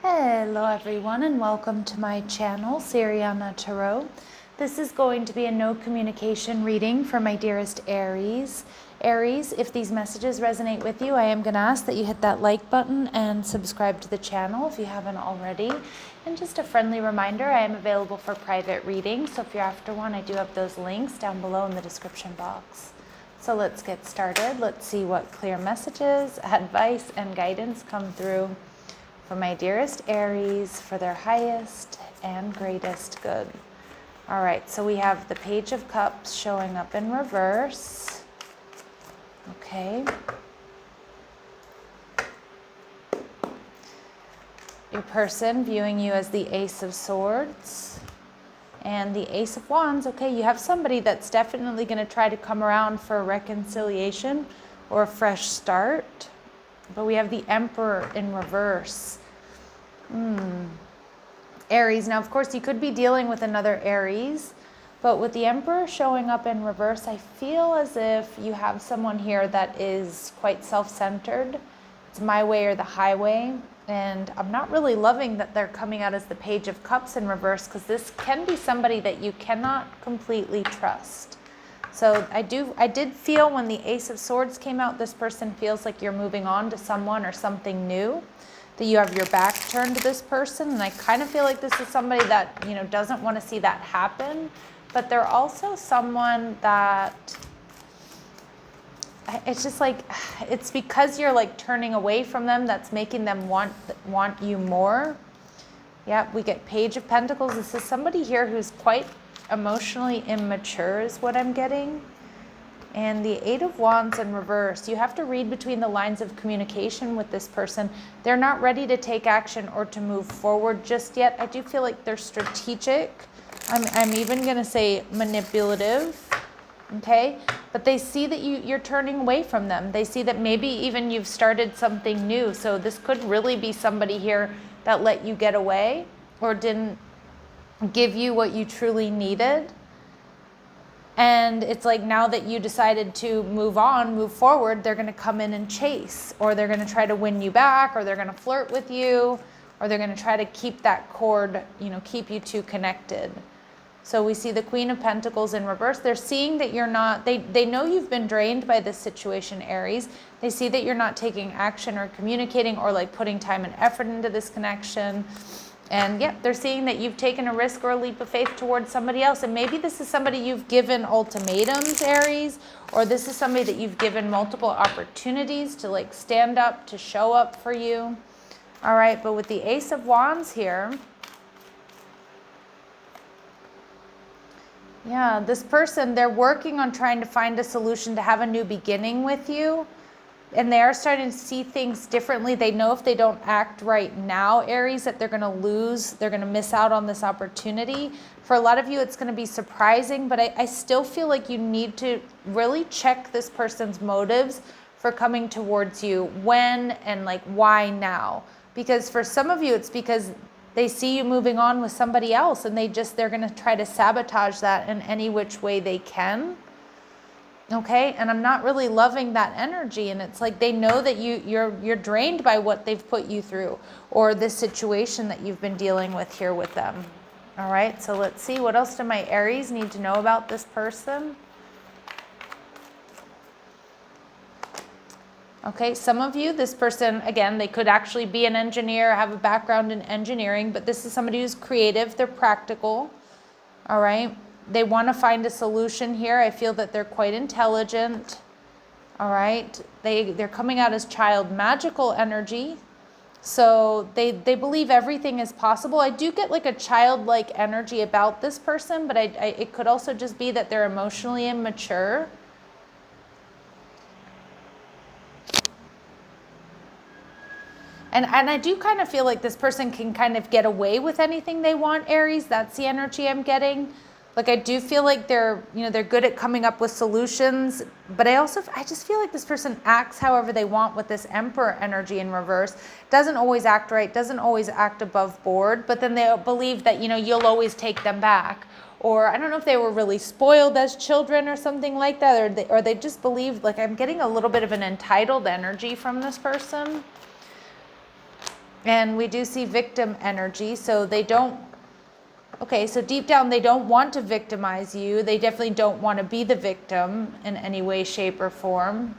Hello everyone and welcome to my channel, Siriana Tarot. This is going to be a no communication reading for my dearest Aries. Aries, if these messages resonate with you, I am going to ask that you hit that like button and subscribe to the channel if you haven't already. And just a friendly reminder, I am available for private readings, so if you're after one, I do have those links down below in the description box. So let's get started. Let's see what clear messages, advice, and guidance come through for my dearest Aries, for their highest and greatest good. All right, so we have the Page of Cups showing up in reverse. Okay. Your person viewing you as the Ace of Swords and the Ace of Wands. Okay, you have somebody that's definitely going to try to come around for a reconciliation or a fresh start. But we have the Emperor in reverse. Aries. Now, of course, you could be dealing with another Aries, but with the Emperor showing up in reverse, I feel as if you have someone here that is quite self-centered. It's my way or the highway. And I'm not really loving that they're coming out as the Page of Cups in reverse, because this can be somebody that you cannot completely trust. So I did feel when the Ace of Swords came out, this person feels like you're moving on to someone or something new, that you have your back turned to this person. And I kind of feel like this is somebody that, you know, doesn't want to see that happen, but they're also someone that it's just like, it's because you're like turning away from them that's making them want you more. Yeah, we get Page of Pentacles. This is somebody here who's quite emotionally immature is what I'm getting. And the Eight of Wands in reverse. You have to read between the lines of communication with this person. They're not ready to take action or to move forward just yet. I do feel like they're strategic. I'm even going to say manipulative. Okay? But they see that you're turning away from them. They see that maybe even you've started something new. So this could really be somebody here that let you get away or didn't give you what you truly needed. And it's like now that you decided to move on, move forward, they're going to come in and chase, or they're going to try to win you back, or they're going to flirt with you, or they're going to try to keep that cord, you know, keep you two connected. So we see the Queen of Pentacles in reverse. They're seeing that you're not, they know you've been drained by this situation, Aries. They see that you're not taking action or communicating or like putting time and effort into this connection. And yeah, they're seeing that you've taken a risk or a leap of faith towards somebody else. And maybe this is somebody you've given ultimatums, Aries, or this is somebody that you've given multiple opportunities to like stand up, to show up for you. All right, but with the Ace of Wands here, yeah, this person, they're working on trying to find a solution to have a new beginning with you. And they are starting to see things differently. They know if they don't act right now, Aries, that they're going to lose, they're going to miss out on this opportunity. For a lot of you, it's going to be surprising, but I still feel like you need to really check this person's motives for coming towards you. When and like why now? Because for some of you, it's because they see you moving on with somebody else, and they're going to try to sabotage that in any which way they can. Okay, and I'm not really loving that energy, and it's like they know that you're drained by what they've put you through or this situation that you've been dealing with here with them. All right, so let's see, what else do my Aries need to know about this person? Okay, some of you, this person, again, they could actually be an engineer, have a background in engineering, but this is somebody who's creative, they're practical. All right. They want to find a solution here. I feel that they're quite intelligent. All right. They're coming out as child magical energy. So they believe everything is possible. I do get like a childlike energy about this person, but it could also just be that they're emotionally immature. And I do kind of feel like this person can kind of get away with anything they want, Aries. That's the energy I'm getting. Like I do feel like they're good at coming up with solutions, but I just feel like this person acts however they want with this Emperor energy in reverse. Doesn't always act right, doesn't always act above board, but then they believe that, you'll always take them back. Or I don't know if they were really spoiled as children or something like that, or they just believe, like I'm getting a little bit of an entitled energy from this person. And we do see victim energy. So they don't, okay, so deep down, they don't want to victimize you. They definitely don't want to be the victim in any way, shape, or form.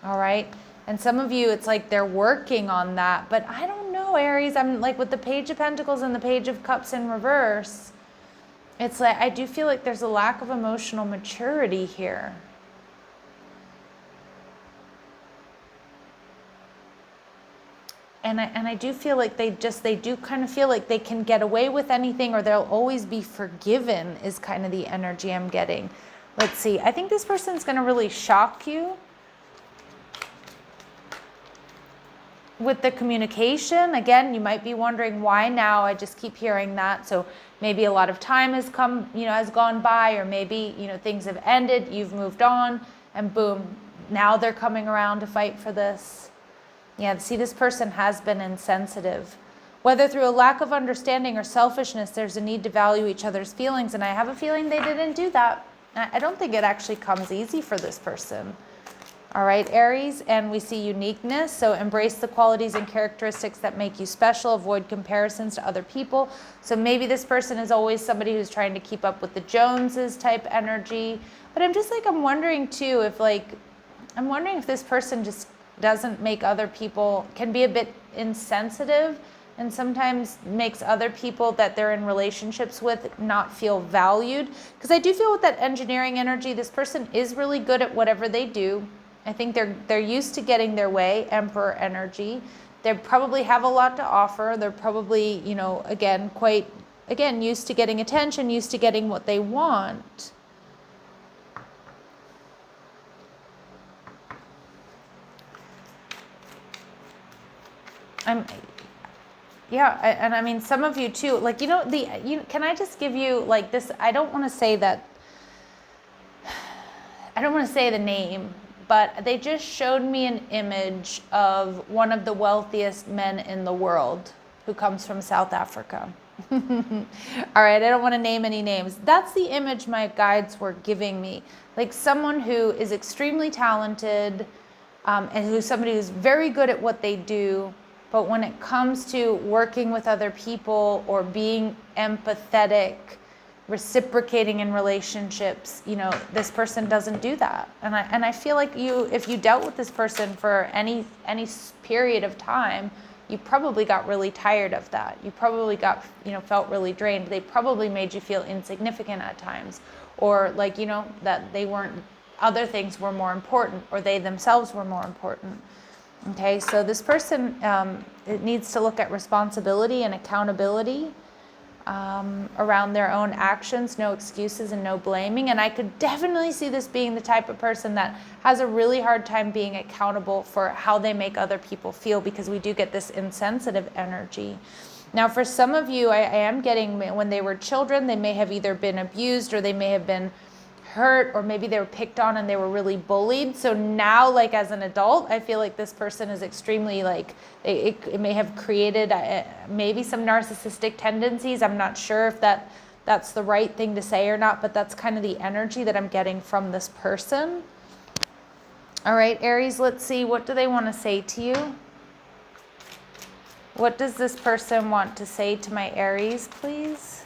All right. And some of you, it's like they're working on that. But I don't know, Aries. I'm like with the Page of Pentacles and the Page of Cups in reverse. It's like, I do feel like there's a lack of emotional maturity here. And I do feel like they do kind of feel like they can get away with anything, or they'll always be forgiven is kind of the energy I'm getting. Let's see. I think this person's going to really shock you with the communication. Again, you might be wondering why now. I just keep hearing that. So maybe a lot of time has come, has gone by, or maybe, things have ended, you've moved on, and boom, now they're coming around to fight for this. Yeah, see, this person has been insensitive. Whether through a lack of understanding or selfishness, there's a need to value each other's feelings, and I have a feeling they didn't do that. I don't think it actually comes easy for this person. All right, Aries, and we see uniqueness. So embrace the qualities and characteristics that make you special. Avoid comparisons to other people. So maybe this person is always somebody who's trying to keep up with the Joneses type energy. But I'm wondering too, if this person just doesn't make other people, can be a bit insensitive, and sometimes makes other people that they're in relationships with not feel valued. Because I do feel with that engineering energy, this person is really good at whatever they do. I think they're used to getting their way, Emperor energy. They probably have a lot to offer. They're probably, used to getting attention, used to getting what they want. Some of you too, can I just give you like this? I don't want to say the name, but they just showed me an image of one of the wealthiest men in the world who comes from South Africa. All right, I don't want to name any names. That's the image my guides were giving me. Like someone who is extremely talented, and who's somebody who's very good at what they do. But when it comes to working with other people or being empathetic, reciprocating in relationships, this person doesn't do that. And I feel like if you dealt with this person for any period of time, you probably got really tired of that. You probably got, felt really drained. They probably made you feel insignificant at times, or that other things were more important, or they themselves were more important. Okay, so this person, it needs to look at responsibility and accountability around their own actions, no excuses and no blaming. And I could definitely see this being the type of person that has a really hard time being accountable for how they make other people feel, because we do get this insensitive energy. Now, for some of you, I am getting, when they were children, they may have either been abused, or they may have been hurt, or maybe they were picked on and they were really bullied. So now, as an adult, I feel like this person is extremely it may have created maybe some narcissistic tendencies. I'm not sure if that's the right thing to say or not, but that's kind of the energy that I'm getting from this person. All right, Aries, let's see, what do they want to say to you? What does this person want to say to my Aries, please?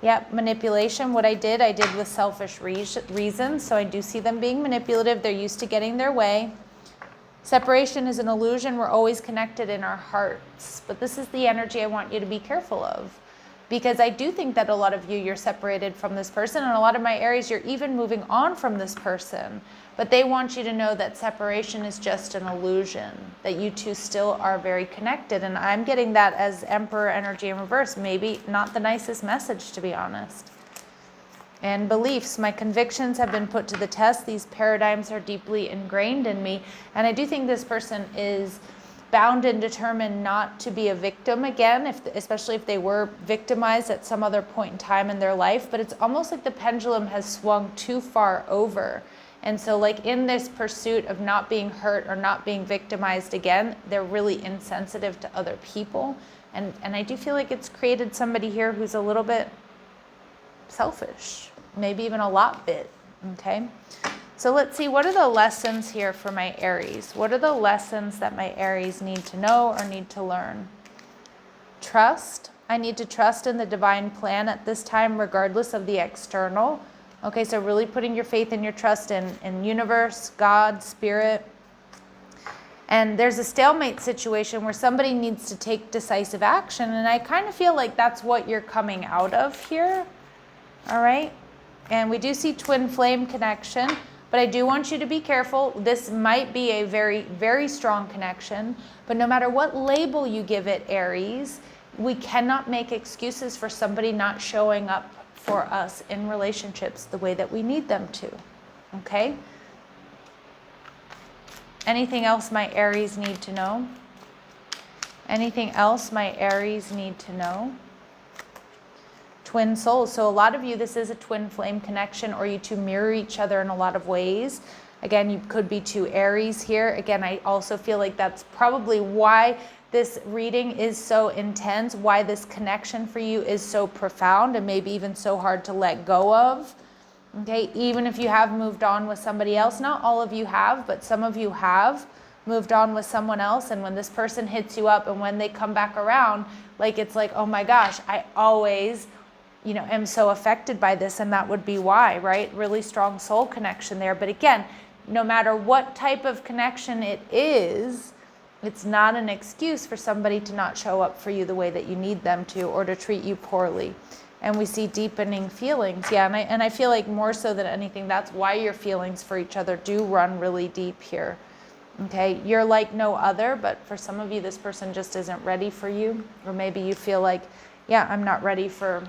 Yep, manipulation. What I did with selfish reasons. So I do see them being manipulative. They're used to getting their way. Separation is an illusion. We're always connected in our hearts. But this is the energy I want you to be careful of. Because I do think that a lot of you, you're separated from this person. And a lot of my Aries, you're even moving on from this person. But they want you to know that separation is just an illusion, that you two still are very connected. And I'm getting that as Emperor energy in reverse. Maybe not the nicest message, to be honest. And beliefs, my convictions have been put to the test. These paradigms are deeply ingrained in me. And I do think this person is bound and determined not to be a victim again, especially if they were victimized at some other point in time in their life. But it's almost like the pendulum has swung too far over. And so in this pursuit of not being hurt or not being victimized again, they're really insensitive to other people. And I do feel like it's created somebody here who's a little bit selfish, maybe even a lot bit, okay? So let's see, what are the lessons here for my Aries? What are the lessons that my Aries need to know or need to learn? Trust. I need to trust in the divine plan at this time, regardless of the external. Okay, so really putting your faith and your trust in universe, God, spirit. And there's a stalemate situation where somebody needs to take decisive action. And I kind of feel like that's what you're coming out of here. All right. And we do see twin flame connection, but I do want you to be careful. This might be a very, very strong connection, but no matter what label you give it, Aries, we cannot make excuses for somebody not showing up for us in relationships the way that we need them to. Okay? Anything else my Aries need to know? Anything else my Aries need to know? Twin souls. So a lot of you, this is a twin flame connection, or you two mirror each other in a lot of ways. Again, you could be two Aries here. Again, I also feel like that's probably why this reading is so intense, why this connection for you is so profound and maybe even so hard to let go of. Okay, even if you have moved on with somebody else, not all of you have, but some of you have moved on with someone else, and when this person hits you up and when they come back around, like it's like, oh my gosh, I always, you know, am so affected by this, and that would be why, right? Really strong soul connection there. But again, no matter what type of connection it is, it's not an excuse for somebody to not show up for you the way that you need them to, or to treat you poorly. And we see deepening feelings. Yeah, and I feel like more so than anything, that's why your feelings for each other do run really deep here. Okay, you're like no other, but for some of you, this person just isn't ready for you. Or maybe you feel like, yeah, I'm not ready for,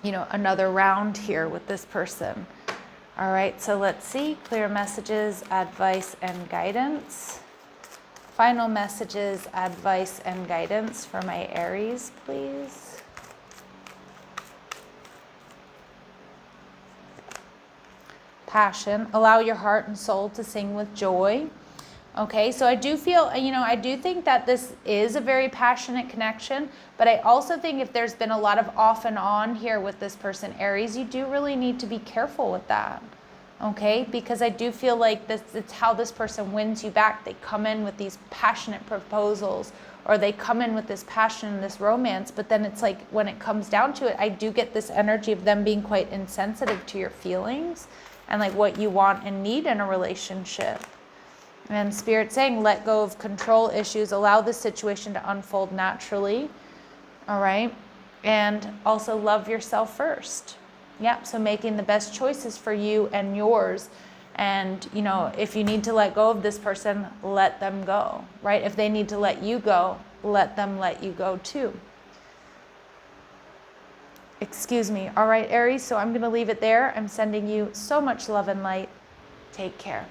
you know, another round here with this person. All right, so let's see. Clear messages, advice, and guidance. Final messages, advice, and guidance for my Aries, please. Passion. Allow your heart and soul to sing with joy. Okay, so I do feel, you know, I do think that this is a very passionate connection, but I also think if there's been a lot of off and on here with this person, Aries, you do really need to be careful with that. Okay, because I do feel like this, it's how this person wins you back. They come in with these passionate proposals, or they come in with this passion and this romance, but then it's like when it comes down to it, I do get this energy of them being quite insensitive to your feelings and like what you want and need in a relationship. And Spirit saying, let go of control issues, allow the situation to unfold naturally. All right, and also love yourself first. Yeah, so making the best choices for you and yours. And, you know, if you need to let go of this person, let them go, right? If they need to let you go, let them let you go too. Excuse me. All right, Aries, so I'm going to leave it there. I'm sending you so much love and light. Take care.